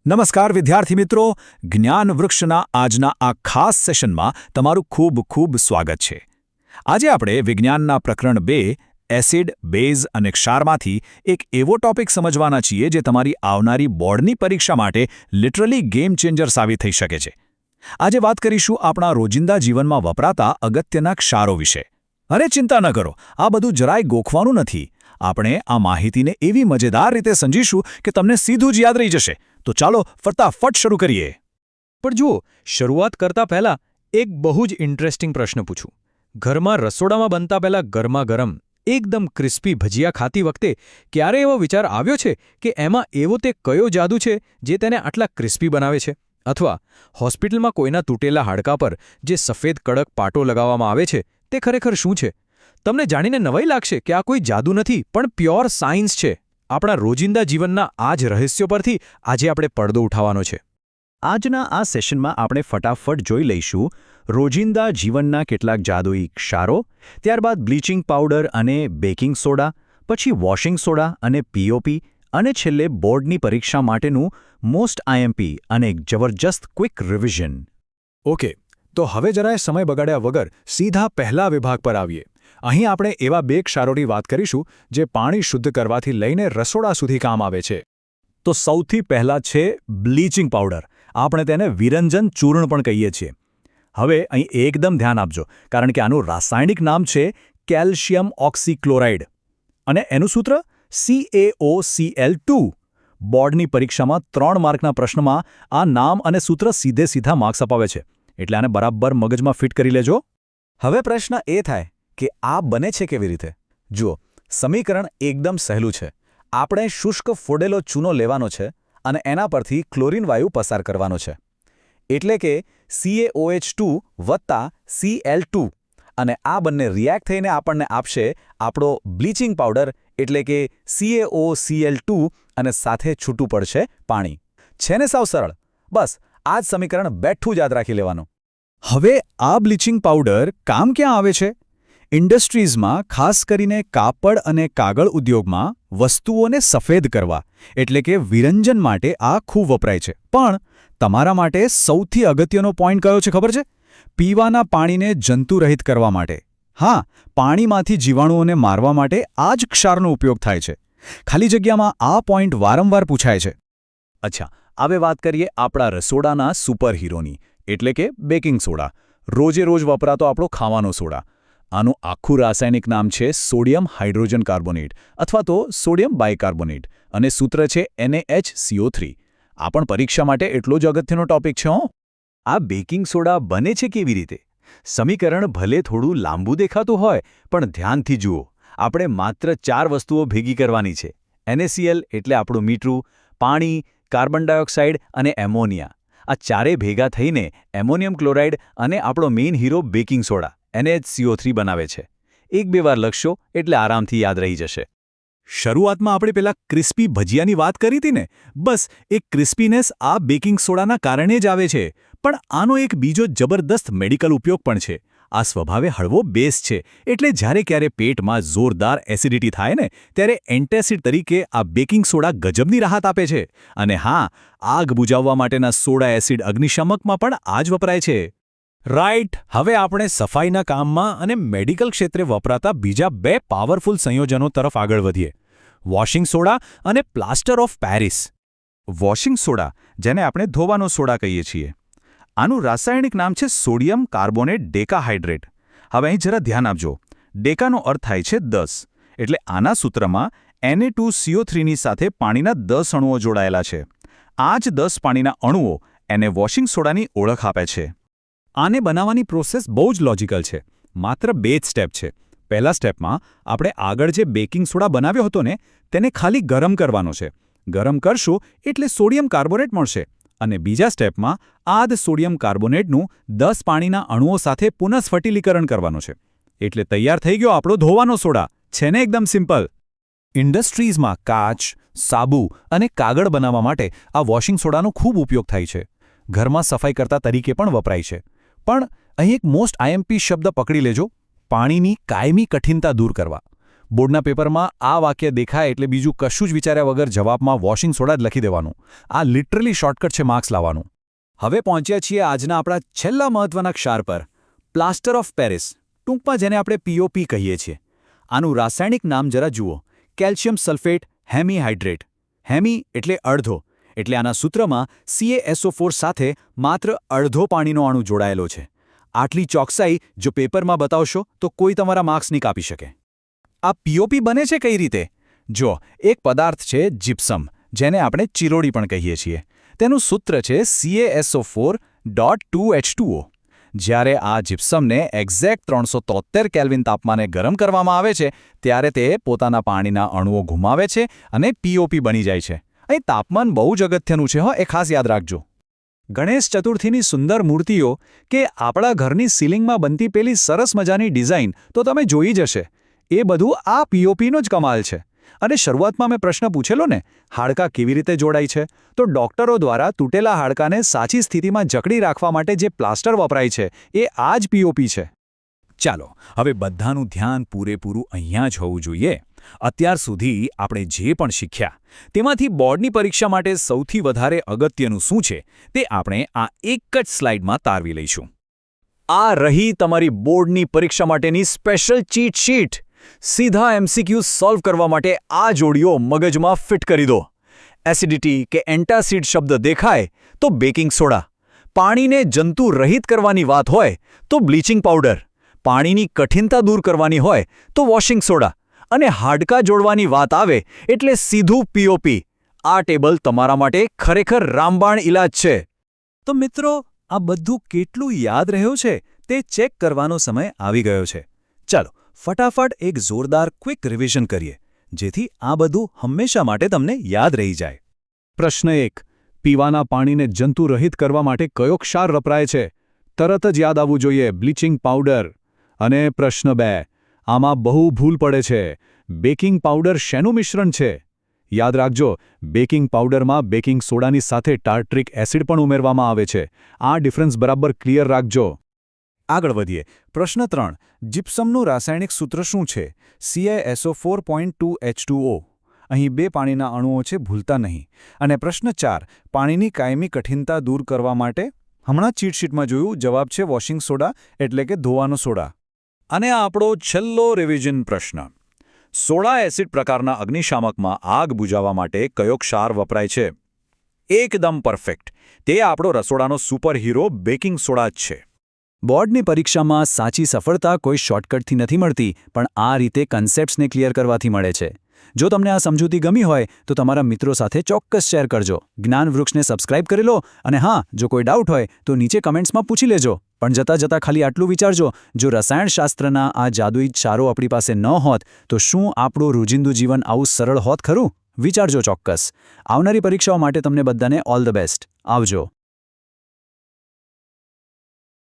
નમસ્કાર વિદ્યાર્થી મિત્રો, જ્ઞાન વૃક્ષના આજના આ ખાસ સેશનમાં તમારું ખૂબ ખૂબ સ્વાગત છે. આજે આપણે વિજ્ઞાનના પ્રકરણ 2 એસિડ, બેઝ અને ક્ષારમાંથી એક એવો ટોપિક સમજવાના છીએ જે તમારી આવનારી બોર્ડની પરીક્ષા માટે લિટરલી ગેમ ચેન્જર સાબિત થઈ શકે છે. આજે વાત કરીશું આપણા રોજિંદા જીવનમાં વપરાતા અગત્યના ક્ષારો વિશે. અરે ચિંતા ન કરો, આ બધું જરાય ગોખવાનું નથી. આપણે આ માહિતીને એવી મજેદાર રીતે સમજીશું કે તમને સીધું જ યાદ રહી જશે. તો ચાલો ફટાફટ શરૂ કરીએ. પણ જુઓ, શરૂઆત કરતા પહેલા એક બહુ જ ઇન્ટરેસ્ટિંગ પ્રશ્ન પૂછું. ઘરમાં રસોડામાં બનતા પહેલા ગરમા ગરમ એકદમ ક્રિસ્પી ભજીયા ખાતી વખતે ક્યારે એવો વિચાર આવ્યો છે કે એમાં એવો તે કયો જાદુ છે જે તેને આટલા ક્રિસ્પી બનાવે છે? અથવા હોસ્પિટલમાં કોઈના તૂટેલા હાડકા પર જે સફેદ કડક પાટો લગાવવામાં આવે છે તે ખરેખર શું છે? તમને જાણીને નવાઈ લાગશે કે આ કોઈ જાદુ નથી, પણ પ્યોર સાયન્સ છે. આપણા રોજિંદા જીવનના આ જ રહસ્યો પરથી આજે આપણે પડદો ઉઠાવવાનો છે. આજના આ સેશનમાં આપણે ફટાફટ જોઈ લઈશું રોજિંદા જીવનના કેટલાક જાદુઈ ક્ષારો, ત્યારબાદ બ્લીચિંગ પાવડર અને બેકિંગ સોડા, પછી વોશિંગ સોડા અને પીઓપી, અને છેલ્લે બોર્ડની પરીક્ષા માટેનું મોસ્ટ આઈએમપી અને એક જબરજસ્ત ક્વિક રિવિઝન. ઓકે, તો હવે જરાય સમય બગાડ્યા વગર સીધા પહેલા વિભાગ પર આવીએ. અહીં આપણે એવા બે ક્ષારોની વાત કરીશું જે પાણી શુદ્ધ કરવાથી લઈને રસોડા સુધી કામ આવે છે. તો સૌથી પહેલા છે બ્લીચિંગ પાવડર. આપણે તેને વિરંજન ચૂર્ણ પણ કહીએ છીએ. હવે અહીં એકદમ ધ્યાન આપજો, કારણ કે આનું રાસાયણિક નામ છે કેલ્શિયમ ઓક્સીક્લોરાઇડ અને એનું સૂત્ર CaOCl2. બોર્ડની પરીક્ષામાં 3 માર્કના પ્રશ્નમાં આ નામ અને સૂત્ર સીધા માર્ક્સ અપાવે છે, એટલે આને બરાબર મગજમાં ફિટ કરી લેજો. હવે પ્રશ્ન એ થાય કે આ બને છે કેવી રીતે? જુઓ, સમીકરણ એકદમ સહેલું છે. આપણે શુષ્ક ફોડેલો ચૂનો લેવાનો છે અને એના પરથી ક્લોરીન વાયુ પસાર કરવાનો છે, એટલે કે CaOH2 વત્તા Cl2, અને આ બંને રિએક્ટ થઈને આપણને આપશે આપણો બ્લીચિંગ પાવડર, એટલે કે CaOCl2, અને સાથે છૂટું પડશે પાણી. છે ને સાવ સરળ? બસ આ જ સમીકરણ બેઠું યાદ રાખી લેવાનું. હવે આ બ્લીચિંગ પાવડર કામ ક્યાં આવે છે? ઇન્ડસ્ટ્રીઝમાં, ખાસ કરીને કાપડ અને કાગળ ઉદ્યોગમાં વસ્તુઓને સફેદ કરવા, એટલે કે વિરંજન માટે આ ખૂબ વપરાય છે. પણ તમારા માટે સૌથી અગત્યનો પોઈન્ટ કયો છે ખબર છે? પીવાના પાણીને જંતુરહિત કરવા માટે. હા, પાણીમાંથી જીવાણુઓને મારવા માટે આ જ ક્ષારનો ઉપયોગ થાય છે. ખાલી જગ્યામાં આ પોઈન્ટ વારંવાર પૂછાય છે. અચ્છા, હવે વાત કરીએ આપણા રસોડાના સુપરહીરોની, એટલે કે બેકિંગ સોડા. રોજે રોજ વપરાતો આપણો ખાવાનો સોડા. આનું આખું રાસાયણિક નામ છે સોડિયમ હાઇડ્રોજન કાર્બોનેટ અથવા તો સોડિયમ બાયકાર્બોનેટ, અને સૂત્ર છે NaHCO3. આ પણ પરીક્ષા માટે એટલો જ અગત્યનો ટોપિક છે. આ બેકિંગ સોડા બને છે કેવી રીતે? સમીકરણ ભલે થોડું લાંબુ દેખાતું હોય, પણ ધ્યાનથી જુઓ. આપણે માત્ર 4 વસ્તુઓ ભેગી કરવાની છે. NaCl એટલે આપણું મીઠું, પાણી, કાર્બન ડાયોક્સાઇડ અને એમોનિયા. આ ચારે ભેગા થઈને એમોનિયમ ક્લોરાઇડ અને આપણો main hero baking soda NaCO3 બનાવે છે. 1-2 વાર લખશો એટલે આરામથી યાદ રહી જશે. શરૂઆતમાં આપણે પેલા ક્રિસ્પી ભજીયાની વાત કરી હતી ને, બસ એ ક્રિસ્પીનેસ આ બેકિંગ સોડાના કારણે જ આવે છે. પણ આનો એક બીજો જબરદસ્ત મેડિકલ ઉપયોગ પણ છે. આ સ્વભાવે હળવો બેઝ છે, એટલે જ્યારે ક્યારે પેટમાં જોરદાર એસિડિટી થાય ને, ત્યારે એન્ટાસિડ તરીકે આ બેકિંગ સોડા ગજબની રાહત આપે છે. અને હા, આગ બુઝાવવા માટેના સોડા એસિડ અગ્નિશામકમાં પણ આ જ વપરાય છે. રાઈટ. હવે આપણે સફાઈના કામમાં અને મેડિકલ ક્ષેત્રે વપરાતા બીજા 2 પાવરફુલ સંયોજનો તરફ આગળ વધીએ: વોશિંગ સોડા અને plaster of Paris. Washing soda, જેને આપણે ધોવાનો સોડા કહીએ છીએ. આનું રાસાયણિક નામ છે સોડિયમ કાર્બોનેટ ડેકાહાઇડ્રેટ. હવે અહીં જરા ધ્યાન આપજો. ડેકાનો અર્થ થાય છે 10, એટલે આના સૂત્રમાં Na2CO3 ની સાથે પાણીના 10 અણુઓ જોડાયેલા છે. આ જ 10 પાણીના અણુઓ એને વોશિંગ સોડાની ઓળખ આપે છે. આને બનાવવાની પ્રોસેસ બહુ જ લોજિકલ છે. માત્ર 2 જ સ્ટેપ છે. પહેલા સ્ટેપમાં આપણે આગળ જે બેકિંગ સોડા બનાવ્યો હતો ને, તેને ખાલી ગરમ કરવાનો છે. ગરમ કરશું એટલે સોડિયમ કાર્બોનેટ મળશે, અને બીજા સ્ટેપમાં આ જ સોડિયમ કાર્બોનેટનું 10 પાણીના અણુઓ સાથે પુનઃસ્ફટિકીકરણ કરવાનું છે. એટલે તૈયાર થઈ ગયો આપણો ધોવાનો સોડા. છે ને એકદમ સિમ્પલ? ઇન્ડસ્ટ્રીઝમાં કાચ, સાબુ અને કાગળ બનાવવા માટે આ વોશિંગ સોડાનો ખૂબ ઉપયોગ થાય છે. ઘરમાં સફાઈ કરતા તરીકે પણ વપરાય છે. પણ અહીં એક મોસ્ટ આઈએમપી શબ્દ પકડી લેજો: પાણીની કાયમી કઠિનતા દૂર કરવા. બોર્ડના પેપરમાં આ વાક્ય દેખાય એટલે બીજું કશું જ વિચાર્યા વગર જવાબમાં વોશિંગ સોડા જ લખી દેવાનું. આ લિટરલી શોર્ટકટ છે માર્ક્સ લાવવાનું. હવે પહોંચ્યા છીએ આજના આપણા છેલ્લા મહત્વના ક્ષાર પર, પ્લાસ્ટર ઓફ પેરિસ, ટૂંકમાં જેને આપણે પીઓપી કહીએ છીએ. આનું રાસાયણિક નામ જરા જુઓ, કેલ્શિયમ સલ્ફેટ હેમીહાઇડ્રેટ. હેમી એટલે અડધો, એટલે આના સૂત્રમાં CaSO4 સાથે માત્ર અડધો પાણીનો અણુ જોડાયેલો છે. આટલી ચોકસાઈ જો પેપરમાં બતાવશો તો કોઈ તમારા માર્ક્સ નહીં કાપી શકે. આ પીઓપી બને છે કઈ રીતે? જો, એક પદાર્થ છે જીપ્સમ, જેને આપણે ચિરોડી પણ કહીએ છીએ. તેનું સૂત્ર છે CaSO4.2H2O. જ્યારે આ જીપ્સમને એક્ઝેક્ટ 373 કેલ્વિન તાપમાને ગરમ કરવામાં આવે છે ત્યારે તે પોતાના પાણીના અણુઓ ગુમાવે છે અને પીઓપી બની જાય છે. અહીં તાપમાન બહુ જ અગત્યનું છે, એ ખાસ યાદ રાખજો. ગણેશ ચતુર્થીની સુંદર મૂર્તિઓ કે આપણા ઘરની સીલિંગમાં બનતી પેલી સરસ મજાની ડિઝાઇન તો તમે જોઈ જ હશે. એ બધું આ પીઓપીનો જ કમાલ છે. અને શરૂઆતમાં મેં પ્રશ્ન પૂછેલો ને, હાડકાં કેવી રીતે જોડાય છે? તો ડોક્ટરો દ્વારા તૂટેલા હાડકાને સાચી સ્થિતિમાં જકડી રાખવા માટે જે પ્લાસ્ટર વપરાય છે એ આ જ પીઓપી છે. ચાલો, હવે બધાનું ધ્યાન પૂરેપૂરું અહીંયા જ હોવું જોઈએ. અત્યાર સુધી આપણે જે પણ શીખ્યા તેમાંથી બોર્ડની પરીક્ષા માટે સૌથી વધારે અગત્યનું શું છે તે આપણે આ એક જ સ્લાઇડમાં તારવી લઈશું. આ રહી તમારી બોર્ડની પરીક્ષા માટેની સ્પેશિયલ ચીટ શીટ. સીધા MCQ સોલ્વ કરવા માટે આ જોડીઓ મગજમાં ફિટ કરી દો. એસિડિટી કે એન્ટાસિડ શબ્દ દેખાય તો બેકિંગ સોડા, પાણીને જંતુ રહિત કરવાની વાત હોય તો બ્લીચિંગ પાવડર, પાણીની કઠિનતા દૂર કરવાની હોય તો વોશિંગ સોડા, અને હાડકાં જોડવાની વાત આવે એટલે સીધું પીઓપી. આ ટેબલ તમારા માટે ખરેખર રામબાણ ઇલાજ છે. તો મિત્રો, આ બધું કેટલું યાદ રહ્યું છે તે ચેક કરવાનો સમય આવી ગયો છે. ચાલો ફટાફટ એક જોરદાર ક્વિક રિવિઝન કરીએ, જેથી આ બધું હંમેશા માટે તમને યાદ રહી જાય. પ્રશ્ન 1. પીવાના પાણીને જંતુરહિત કરવા માટે કયો ક્ષાર વપરાય છે? તરત જ યાદ આવવું જોઈએ, બ્લીચિંગ પાવડર. અને પ્રશ્ન 2. આમાં બહુ ભૂલ પડે છે. બેકિંગ પાવડર શેનું મિશ્રણ છે? યાદ રાખજો, બેકિંગ પાવડરમાં બેકિંગ સોડાની સાથે ટાર્ટ્રિક એસિડ પણ ઉમેરવામાં આવે છે. આ ડિફરન્સ બરાબર ક્લિયર રાખજો. આગળ વધીએ. પ્રશ્ન 3. જીપ્સમનું રાસાયણિક સૂત્ર શું છે? CaSO4.2H2O. અહીં 2 પાણીના અણુઓ છે, ભૂલતા નહીં. અને પ્રશ્ન 4. પાણીની કાયમી કઠિનતા દૂર કરવા માટે? હમણાં ચીટશીટમાં જોયું, જવાબ છે વોશિંગ સોડા, એટલે કે ધોવાનો સોડા. અને આ આપણો છેલ્લો રિવિઝન પ્રશ્ન. સોડા એસિડ પ્રકારના અગ્નિશામકમાં આગ બુઝાવવા માટે કયો ક્ષાર વપરાય છે? એકદમ પરફેક્ટ. તે આપણો રસોડાનો સુપર હીરો બેકિંગ સોડા જ છે. બોર્ડની પરીક્ષામાં સાચી સફળતા કોઈ શોર્ટકટથી નથી મળતી, પણ આ રીતે કન્સેપ્ટ્સને ક્લિયર કરવાથી મળે છે. જો તમને આ સમજૂતી ગમી હોય તો તમારા મિત્રો સાથે ચોક્કસ શેર કરજો. જ્ઞાન વૃક્ષને સબસ્ક્રાઇબ કરી લો. અને હા, જો કોઈ ડાઉટ હોય તો નીચે કમેન્ટ્સમાં પૂછી લેજો. પણ જતાં જતાં ખાલી આટલું વિચારજો, જો રસાયણશાસ્ત્રના આ જાદુઈ ચારો આપણી પાસે ન હોત તો શું આપણું રોજિંદુ જીવન આવું સરળ હોત ખરું? વિચારજો ચોક્કસ. આવનારી પરીક્ષાઓ માટે તમને બધાને ઓલ ધ બેસ્ટ. આવજો.